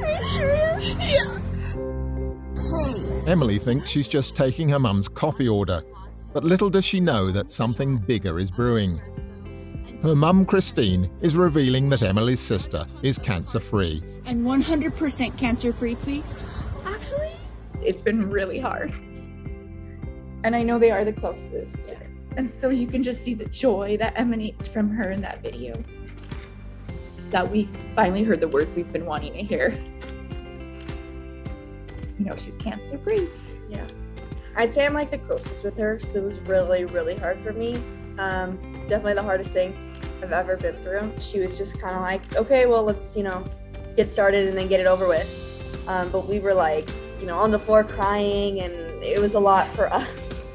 Are you serious? Yeah. Emily thinks she's just taking her mum's coffee order, but little does she know that something bigger is brewing. Her mum, Christine, is revealing that Emily's sister is cancer-free. And 100% cancer-free, please? Actually, it's been really hard. And I know they are the closest. Yeah. And so you can just see the joy that emanates from her in that video. That we finally heard the words we've been wanting to hear. You know, she's cancer-free. Yeah. I'd say I'm like the closest with her, so it was really, really hard for me. Definitely the hardest thing I've ever been through. She was just kind of like, okay, well, let's, get started and then get it over with. But we were like, on the floor crying, and it was a lot for us.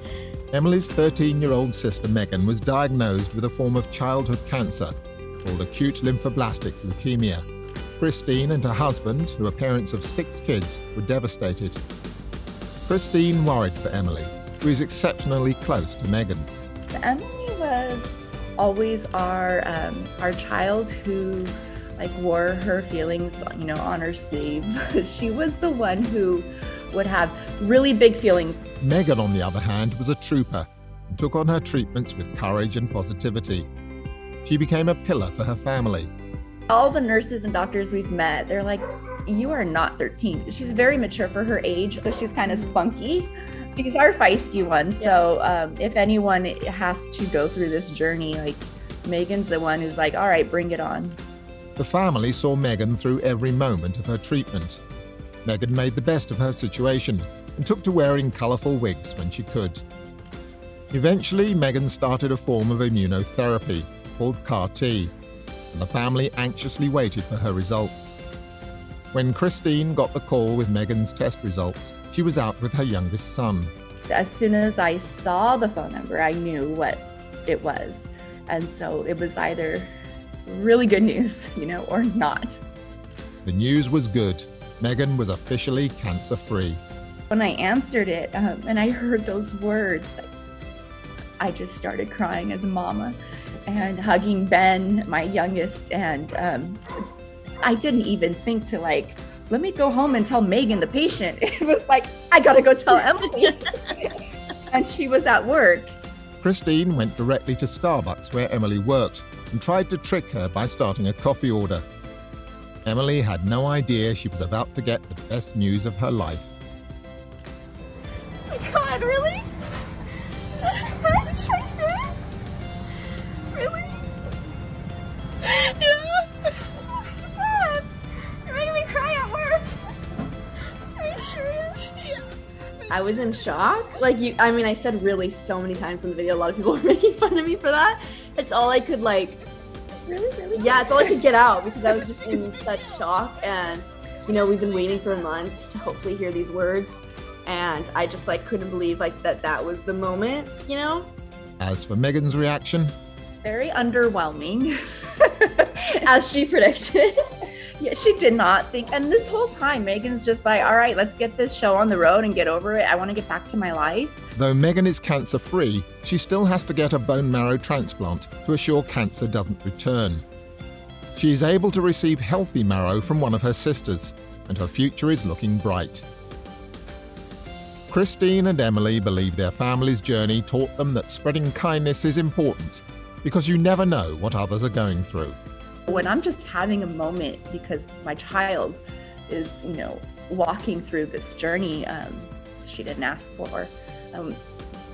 Emily's 13-year-old sister Megan was diagnosed with a form of childhood cancer called acute lymphoblastic leukemia. Christine and her husband, who are parents of 6 kids, were devastated. Christine worried for Emily, who is exceptionally close to Megan. Emily was always our child who wore her feelings, on her sleeve. She was the one who would have really big feelings. Megan, on the other hand, was a trooper and took on her treatments with courage and positivity. She became a pillar for her family. All the nurses and doctors we've met, they're like, you are not 13. She's very mature for her age, so she's kind of spunky. She's our feisty one. So if anyone has to go through this journey, Megan's the one who's like, all right, bring it on. The family saw Megan through every moment of her treatment. Megan made the best of her situation and took to wearing colourful wigs when she could. Eventually, Megan started a form of immunotherapy called CAR-T, and the family anxiously waited for her results. When Christine got the call with Megan's test results, she was out with her youngest son. As soon as I saw the phone number, I knew what it was. And so it was either really good news, or not. The news was good. Megan was officially cancer-free. When I answered it and I heard those words, I just started crying as a mama and hugging Ben, my youngest, and I didn't even think to let me go home and tell Megan, the patient. It was I gotta go tell Emily. And she was at work. Christine went directly to Starbucks where Emily worked and tried to trick her by starting a coffee order. Emily had no idea she was about to get the best news of her life. Oh my God, really? Are you serious? Really? Yeah? Oh my God. You're making me cry at work. Are you serious? Yeah. I was in shock. I said really so many times in the video. A lot of people were making fun of me for that. It's all I could Really? Yeah, it's all I could get out because I was just in such shock. And, we've been waiting for months to hopefully hear these words. And I just couldn't believe that was the moment, As for Megan's reaction, very underwhelming. as she predicted. Yeah, she did not think. And this whole time, Megan's just all right, let's get this show on the road and get over it. I want to get back to my life. Though Megan is cancer-free, she still has to get a bone marrow transplant to assure cancer doesn't return. She is able to receive healthy marrow from one of her sisters, and her future is looking bright. Christine and Emily believe their family's journey taught them that spreading kindness is important, because you never know what others are going through. When I'm just having a moment because my child is, walking through this journey she didn't ask for,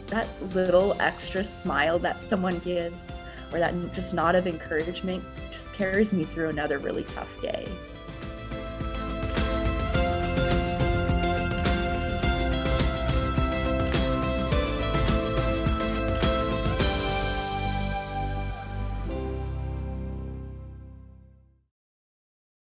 that little extra smile that someone gives or that just nod of encouragement just carries me through another really tough day.